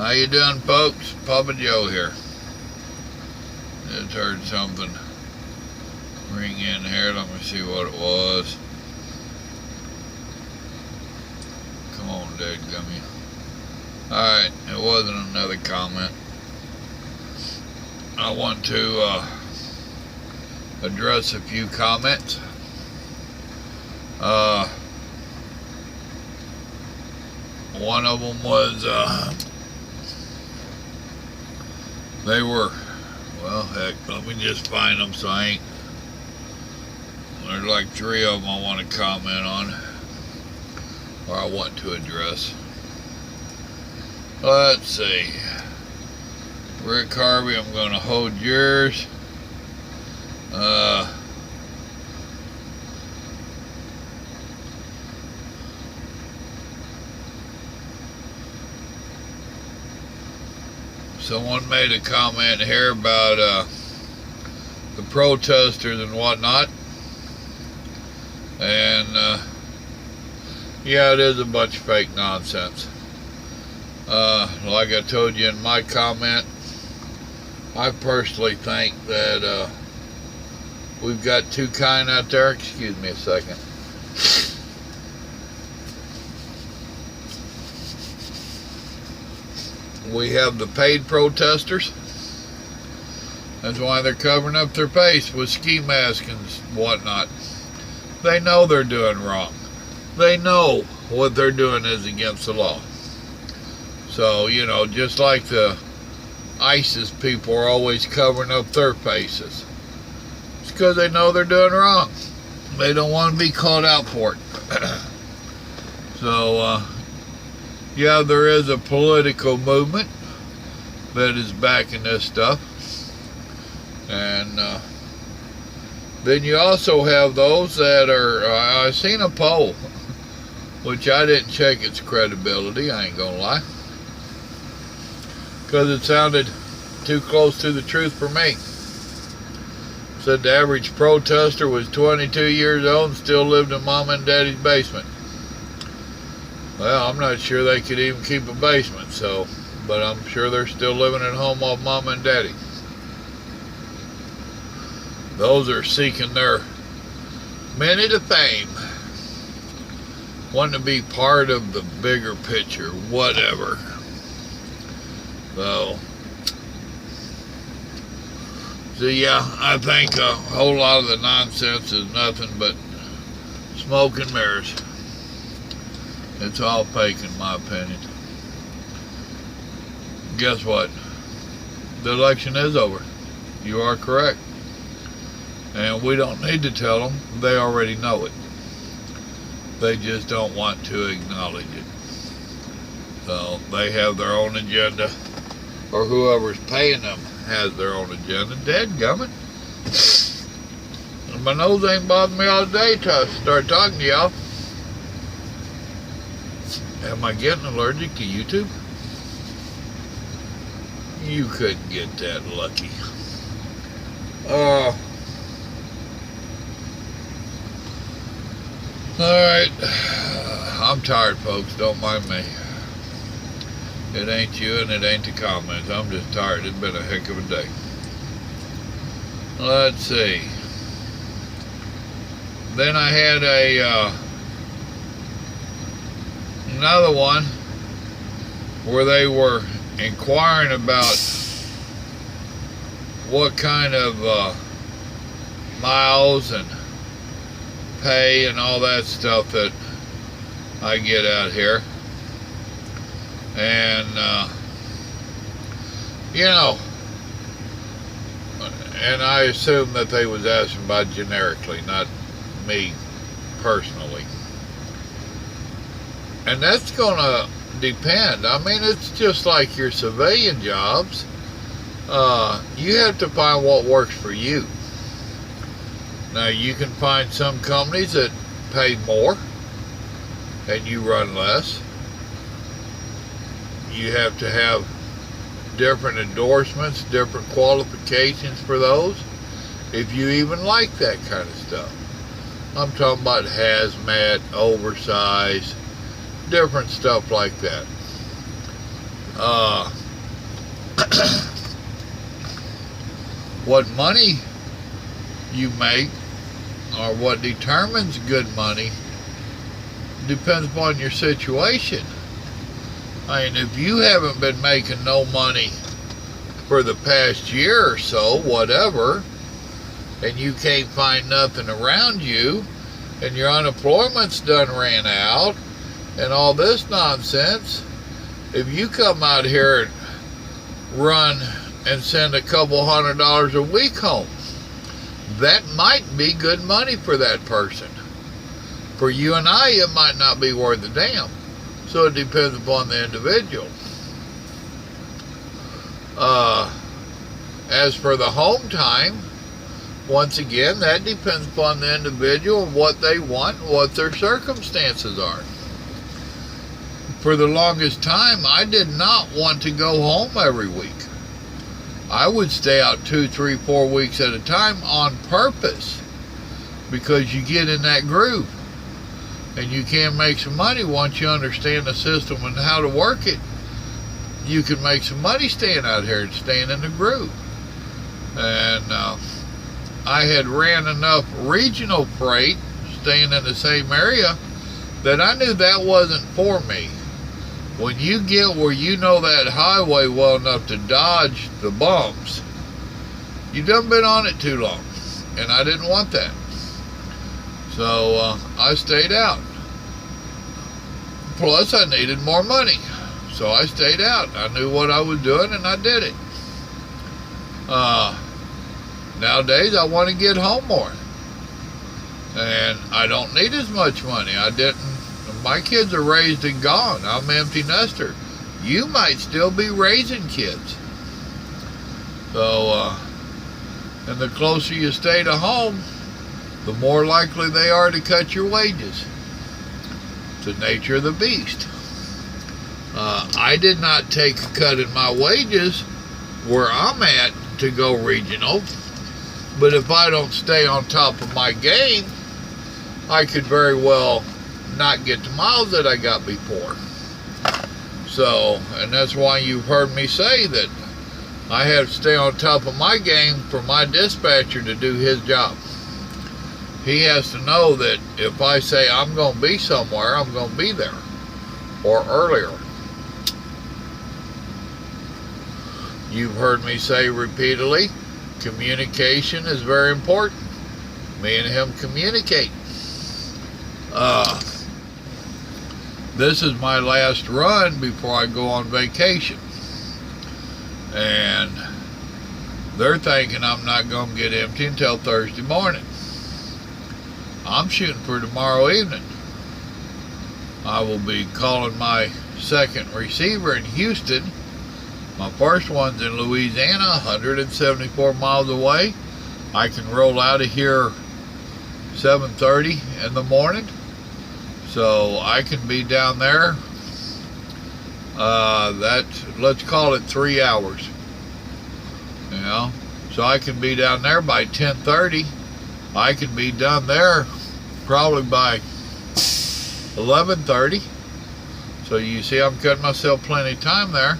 How you doing, folks? Papa Joe here. Just heard something ring in here. Let me see what it was. Come on, dadgummit. Alright, it wasn't another comment. I want to address a few comments. One of them was they were, well, heck, let me just find them so I ain't, there's like 3 of them I want to comment on, or I want to address. Let's see. Rick Harvey, I'm going to hold yours. Someone made a comment here about the protesters and whatnot, and yeah, it is a bunch of fake nonsense. Like I told you in my comment, I personally think that we've got 2 kind out there. Excuse me a second. We have the paid protesters. That's why they're covering up their face with ski masks and whatnot. They know they're doing wrong. They know what they're doing is against the law. So, you know, just like the ISIS people are always covering up their faces. It's because they know they're doing wrong. They don't want to be called out for it. So, yeah, there is a political movement that is backing this stuff. And then you also have those that are, I've seen a poll, which I didn't check its credibility, I ain't gonna lie, because it sounded too close to the truth for me. Said the average protester was 22 years old and still lived in mom and daddy's basement. Well, I'm not sure they could even keep a basement, so, but I'm sure they're still living at home off mom and daddy. Those are seeking their minute of fame, wanting to be part of the bigger picture, whatever. So yeah, I think a whole lot of the nonsense is nothing but smoke and mirrors. It's all fake in my opinion. Guess what? The election is over. You are correct. And we don't need to tell them. They already know it. They just don't want to acknowledge it. So they have their own agenda, or whoever's paying them has their own agenda. Dadgummit. My nose ain't bothering me all day till I start talking to y'all. Am I getting allergic to YouTube? You couldn't get that lucky. Alright. I'm tired, folks. Don't mind me. It ain't you and it ain't the comments. I'm just tired. It's been a heck of a day. Let's see. Then I had another one where they were inquiring about what kind of miles and pay and all that stuff that I get out here. And you know, and I assume that they was asking about generically, not me personally. And that's gonna depend. I mean, it's just like your civilian jobs. You have to find what works for you. Now, you can find some companies that pay more and you run less. You have to have different endorsements, different qualifications for those, if you even like that kind of stuff. I'm talking about hazmat, oversized, different stuff like that. what money you make, or what determines good money, depends upon your situation. I mean, if you haven't been making no money for the past year or so, whatever, and you can't find nothing around you, and your unemployment's done ran out, and all this nonsense, if you come out here and run and send a couple $100 a week home, that might be good money for that person. For you and I, it might not be worth a damn. So it depends upon the individual. As for the home time, once again, that depends upon the individual and what they want, what their circumstances are. For the longest time, I did not want to go home every week. I would stay out 2, 3, 4 weeks at a time on purpose, because you get in that groove and you can make some money once you understand the system and how to work it. You can make some money staying out here and staying in the groove. And I had ran enough regional freight staying in the same area that I knew that wasn't for me. When you get where you know that highway well enough to dodge the bumps, you done been on it too long, and I didn't want that. So I stayed out. Plus, I needed more money, so I stayed out. I knew what I was doing, and I did it. Nowadays, I want to get home more, and I don't need as much money. I didn't. My kids are raised and gone. I'm an empty nester. You might still be raising kids. So, and the closer you stay to home, the more likely they are to cut your wages. It's the nature of the beast. I did not take a cut in my wages where I'm at to go regional, but if I don't stay on top of my game, I could very well not get the miles that I got before. So, and that's why you've heard me say that I have to stay on top of my game for my dispatcher to do his job. He has to know that if I say I'm going to be somewhere, I'm going to be there, or earlier. You've heard me say repeatedly, communication is very important. Me and him communicate. This is my last run before I go on vacation. And they're thinking I'm not going to get empty until Thursday morning. I'm shooting for tomorrow evening. I will be calling my second receiver in Houston. My first one's in Louisiana, 174 miles away. I can roll out of here 7:30 in the morning. So I can be down there, let's call it 3 hours, you know, so I can be down there by 10:30. I can be done there probably by 11:30. So you see, I'm cutting myself plenty of time there.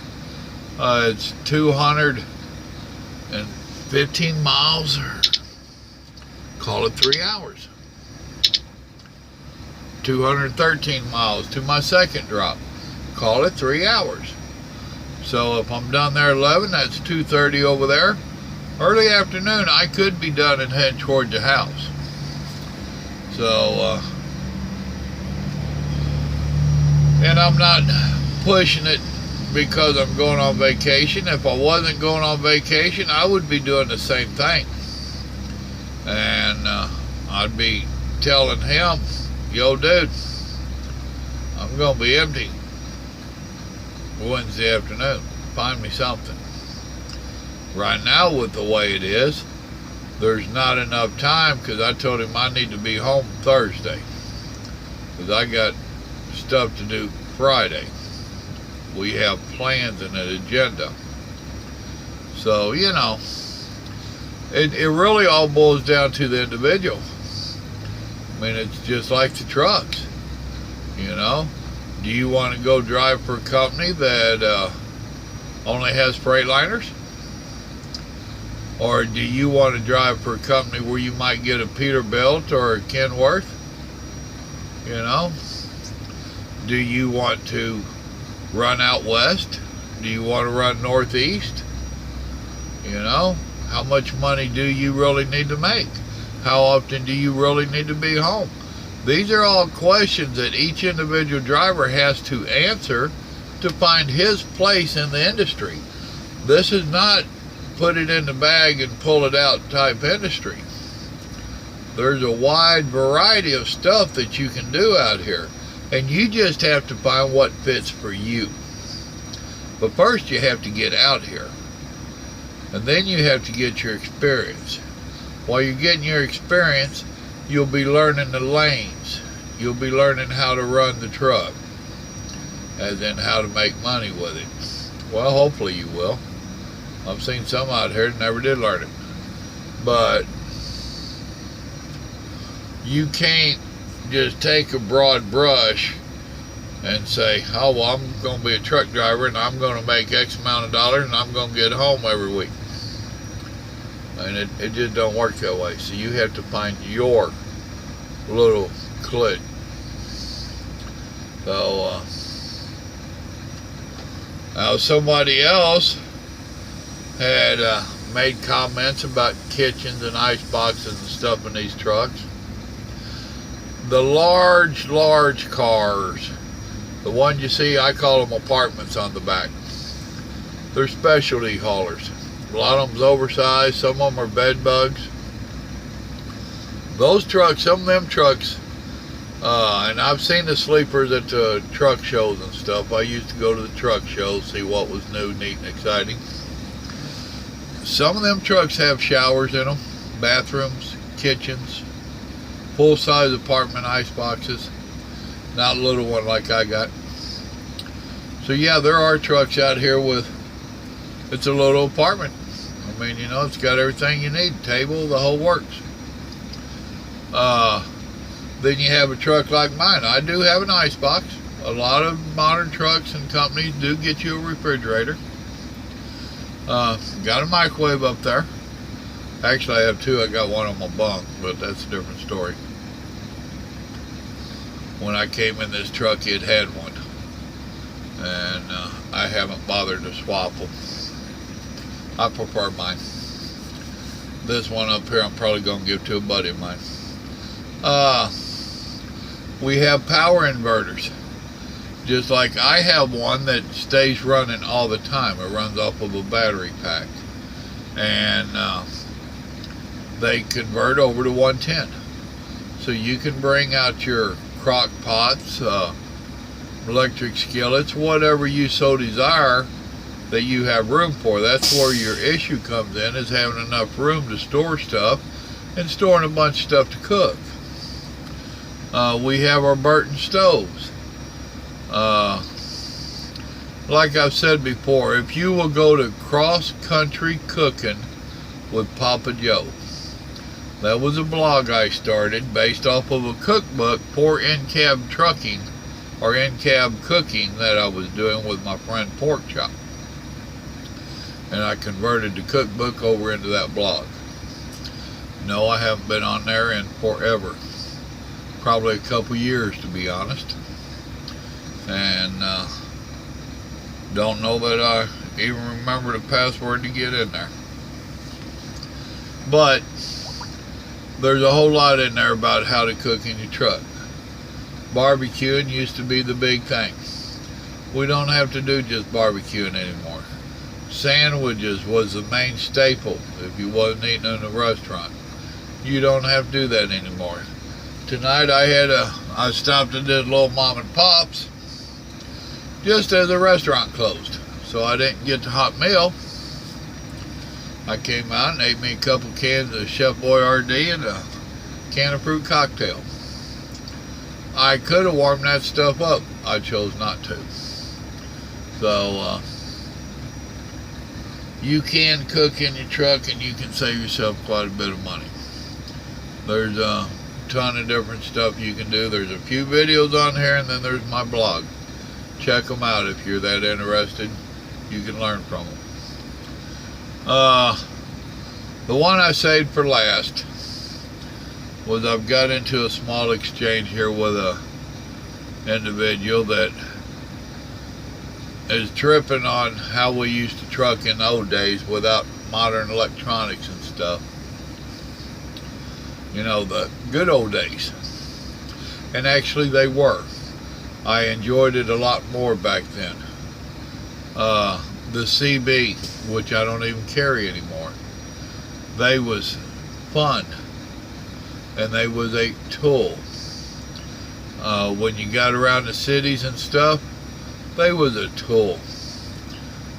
It's 215 miles, or call it 3 hours. 213 miles to my second drop. Call it 3 hours. So if I'm done there at 11, that's 2:30 over there. Early afternoon, I could be done and head toward the house. So, and I'm not pushing it because I'm going on vacation. If I wasn't going on vacation, I would be doing the same thing. And I'd be telling him, yo, dude, I'm going to be empty Wednesday afternoon. Find me something. Right now, with the way it is, there's not enough time, because I told him I need to be home Thursday, because I got stuff to do Friday. We have plans and an agenda. So, you know, it really all boils down to the individual. I mean, it's just like the trucks, you know. Do you want to go drive for a company that only has Freightliners? Or do you want to drive for a company where you might get a Peterbilt or a Kenworth? You know? Do you want to run out west? Do you want to run northeast? You know? How much money do you really need to make? How often do you really need to be home? These are all questions that each individual driver has to answer to find his place in the industry. This is not put it in the bag and pull it out type industry. There's a wide variety of stuff that you can do out here, and you just have to find what fits for you. But first you have to get out here, and then you have to get your experience. While you're getting your experience, you'll be learning the lanes. You'll be learning how to run the truck, as in how to make money with it. Well, hopefully you will. I've seen some out here that never did learn it. But you can't just take a broad brush and say, oh, well, I'm going to be a truck driver and I'm going to make X amount of dollars and I'm going to get home every week. And it just don't work that way. So you have to find your little clique. So, now somebody else had made comments about kitchens and ice boxes and stuff in these trucks. The large cars, the ones you see, I call them apartments on the back. They're specialty haulers. A lot of them's oversized, some of them are bed bugs. Those trucks, some of them trucks, and I've seen the sleepers at the truck shows and stuff. I used to go to the truck shows, see what was new, neat, and exciting. Some of them trucks have showers in them, bathrooms, kitchens, full-size apartment ice boxes, not a little one like I got. So yeah, there are trucks out here with, it's a little apartment. I mean, you know, it's got everything you need, table, the whole works. Then you have a truck like mine. I do have an ice box. A lot of modern trucks and companies do get you a refrigerator. Got a microwave up there. Actually, I have two. I got one on my bunk, but that's a different story. When I came in this truck, it had one, and I haven't bothered to swap them. I prefer mine. This one up here, I'm probably going to give to a buddy of mine. We have power inverters. Just like I have one that stays running all the time. It runs off of a battery pack. And they convert over to 110. So you can bring out your crock pots, electric skillets, whatever you so desire that you have room for. That's where your issue comes in, is having enough room to store stuff and storing a bunch of stuff to cook. We have our Burton stoves. Like I've said before, if you will go to Cross Country Cooking with Papa Joe, that was a blog I started based off of a cookbook for in-cab trucking or in-cab cooking that I was doing with my friend Pork Chop. And I converted the cookbook over into that blog. No, I haven't been on there in forever. Probably a couple years, to be honest. And don't know that I even remember the password to get in there. But there's a whole lot in there about how to cook in your truck. Barbecuing used to be the big thing. We don't have to do just barbecuing anymore. Sandwiches was the main staple if you wasn't eating in a restaurant. You don't have to do that anymore. Tonight I stopped and did little mom and pops just as the restaurant closed. So I didn't get the hot meal. I came out and ate me a couple cans of Chef Boyardee and a can of fruit cocktail. I could have warmed that stuff up. I chose not to. So you can cook in your truck and you can save yourself quite a bit of money. There's a ton of different stuff you can do. There's a few videos on here, and then there's my blog. Check them out if you're that interested. You can learn from them. The one I saved for last was I've got into a small exchange here with a individual that is tripping on how we used to truck in the old days without modern electronics and stuff. You know, the good old days. And actually they were. I enjoyed it a lot more back then. The CB, which I don't even carry anymore, they was fun. And they was a tool. When you got around the cities and stuff, they was a tool.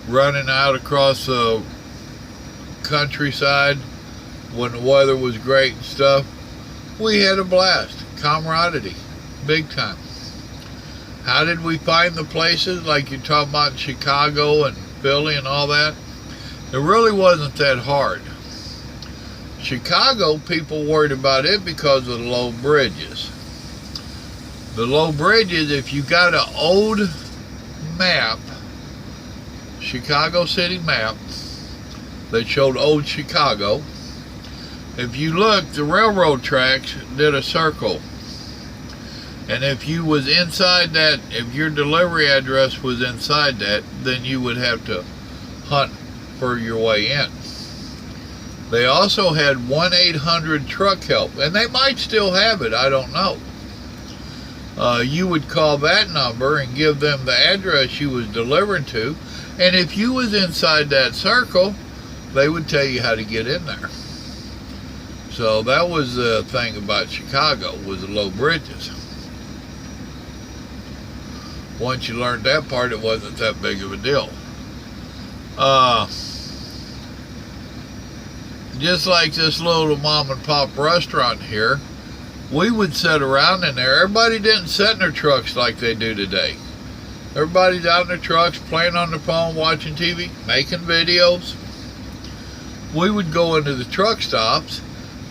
Running out across the countryside when the weather was great and stuff, we had a blast. Camaraderie, big time. How did we find the places like you're talking about in Chicago and Philly and all that? It really wasn't that hard. Chicago, people worried about it because of the low bridges. The low bridges, if you got an old map, Chicago City map, that showed old Chicago, if you look, the railroad tracks did a circle. And if you was inside that, if your delivery address was inside that, then you would have to hunt for your way in. They also had 1-800 truck help, and they might still have it, I don't know. You would call that number and give them the address you was delivering to, and if you was inside that circle, they would tell you how to get in there. So that was the thing about Chicago, was the low bridges. Once you learned that part, it wasn't that big of a deal. Just like this little mom and pop restaurant here, we would sit around in there. Everybody didn't sit in their trucks like they do today. Everybody's out in their trucks, playing on their phone, watching TV, making videos. We would go into the truck stops,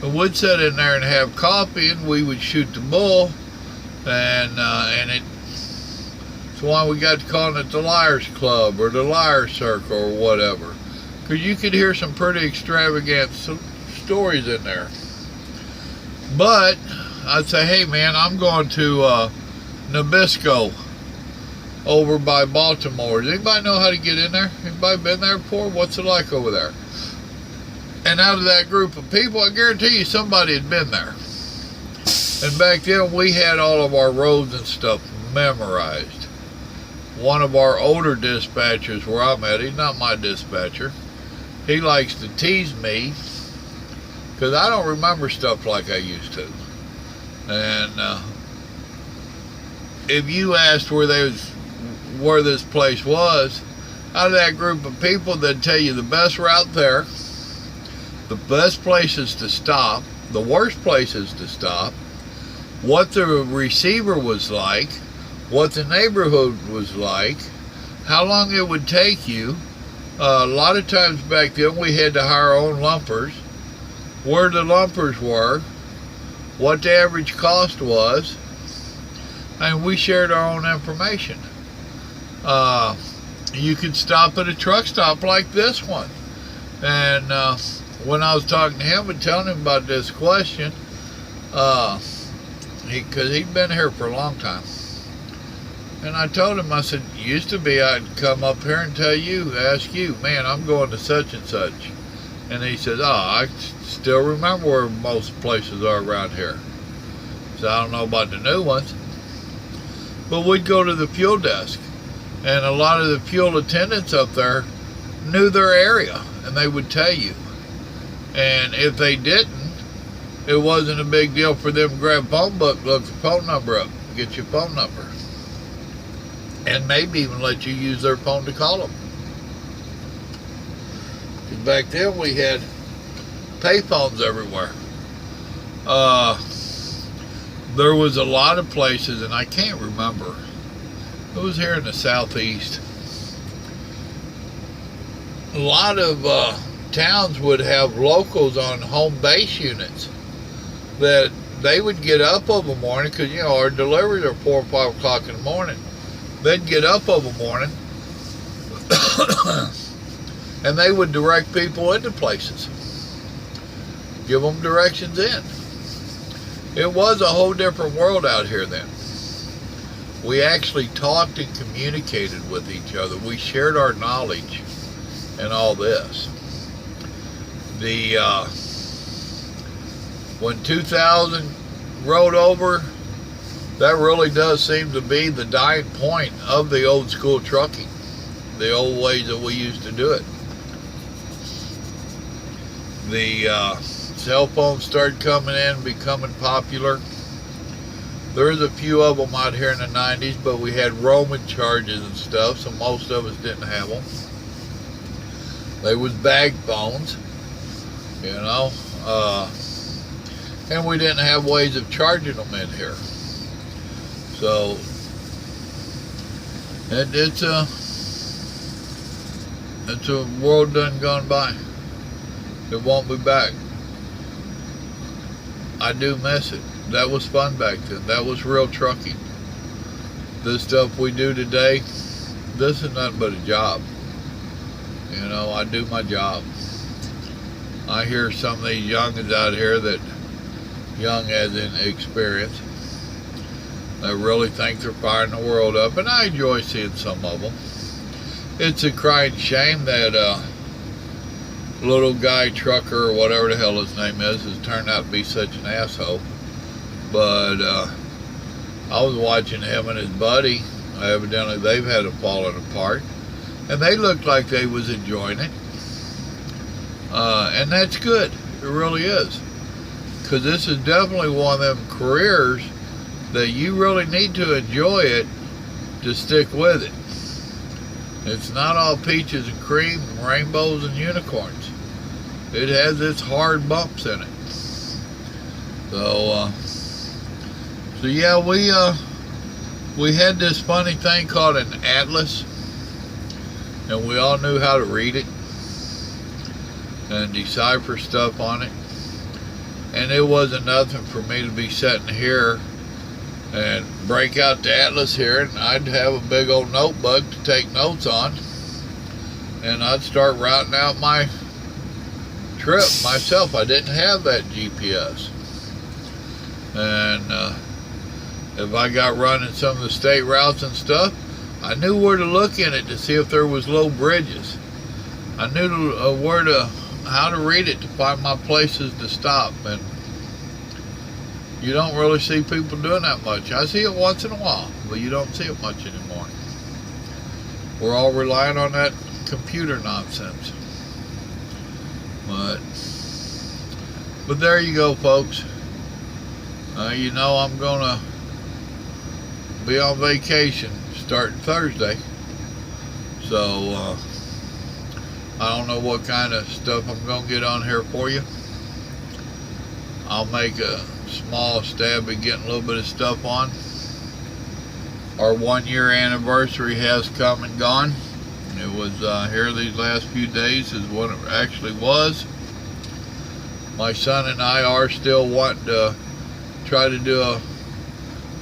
and we'd sit in there and have coffee, and we would shoot the bull, and it's why we got to calling it the Liars Club or the Liars Circle or whatever, because you could hear some pretty extravagant stories in there. But I'd say, hey man, I'm going to Nabisco over by Baltimore. Does anybody know how to get in there? Anybody been there before? What's it like over there? And out of that group of people, I guarantee you somebody had been there. And back then we had all of our roads and stuff memorized. One of our older dispatchers where I'm at, he's not my dispatcher, he likes to tease me because I don't remember stuff like I used to. And if you asked where this place was, out of that group of people, they'd tell you the best route there, the best places to stop, the worst places to stop, what the receiver was like, what the neighborhood was like, how long it would take you. A lot of times back then we had to hire our own lumpers, where the lumpers were, what the average cost was, and we shared our own information. You could stop at a truck stop like this one. And when I was talking to him and telling him about this question, because he'd been here for a long time, and I told him, I said, used to be I'd come up here and ask you, man, I'm going to such and such. And he said, I still remember where most places are around here. So I don't know about the new ones. But we'd go to the fuel desk, and a lot of the fuel attendants up there knew their area, and they would tell you. And if they didn't, it wasn't a big deal for them to grab a phone book, look the phone number up, get your phone number. And maybe even let you use their phone to call them. Because back then we had pay phones everywhere. There was a lot of places, and I can't remember. It was here in the southeast. A lot of towns would have locals on home base units that they would get up of a morning, because our deliveries are 4 or 5 o'clock in the morning. They'd get up of a morning And they would direct people into places. Give them directions in. It was a whole different world out here then. We actually talked and communicated with each other. We shared our knowledge and all this. When 2000 rode over, that really does seem to be the dying point of the old school trucking, the old ways that we used to do it. The cell phones started coming in, becoming popular. There's a few of them out here in the 90s, but we had roaming charges and stuff, so most of us didn't have them. They was bag phones, you know, and we didn't have ways of charging them in here. So it's a world done gone by. It won't be back. I do miss it. That was fun back then. That was real trucking. This stuff we do today, this is nothing but a job. You know, I do my job. I hear some of these youngins out here that, young as in experience, they really think they're firing the world up, and I enjoy seeing some of them. It's a crying shame that little guy trucker, or whatever the hell his name is, has turned out to be such an asshole. But I was watching him and his buddy. Evidently they've had it falling apart, and they looked like they was enjoying it, and that's good. It really is, because this is definitely one of them careers that you really need to enjoy it to stick with it. It's not all peaches and cream and rainbows and unicorns. It has its hard bumps in it. So yeah, we had this funny thing called an atlas, and we all knew how to read it and decipher stuff on it. And it wasn't nothing for me to be sitting here and break out the atlas here, and I'd have a big old notebook to take notes on, and I'd start routing out my trip myself. I didn't have that GPS, and if I got running some of the state routes and stuff, I knew where to look in it to see if there was low bridges. I knew how to read it to find my places to stop, and you don't really see people doing that much. I see it once in a while, but you don't see it much anymore. We're all relying on that computer nonsense. But there you go, folks. You know, I'm gonna be on vacation starting Thursday, so I don't know what kind of stuff I'm gonna get on here for you. I'll make a small stab at getting a little bit of stuff on. Our 1-year anniversary has come and gone. It was here these last few days is what it actually was. My son and I are still wanting to try to do a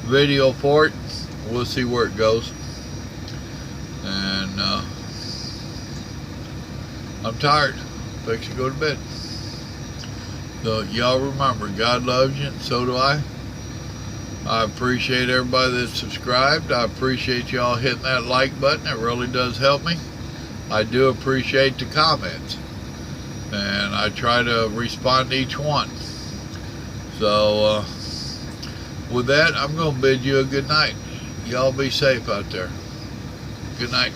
video for it. We'll see where it goes. And I'm tired. Fix to go to bed. So y'all remember, God loves you, and so do I. I appreciate everybody that's subscribed. I appreciate y'all hitting that like button. It really does help me. I do appreciate the comments, and I try to respond to each one. So with that, I'm going to bid you a good night. Y'all be safe out there. Good night.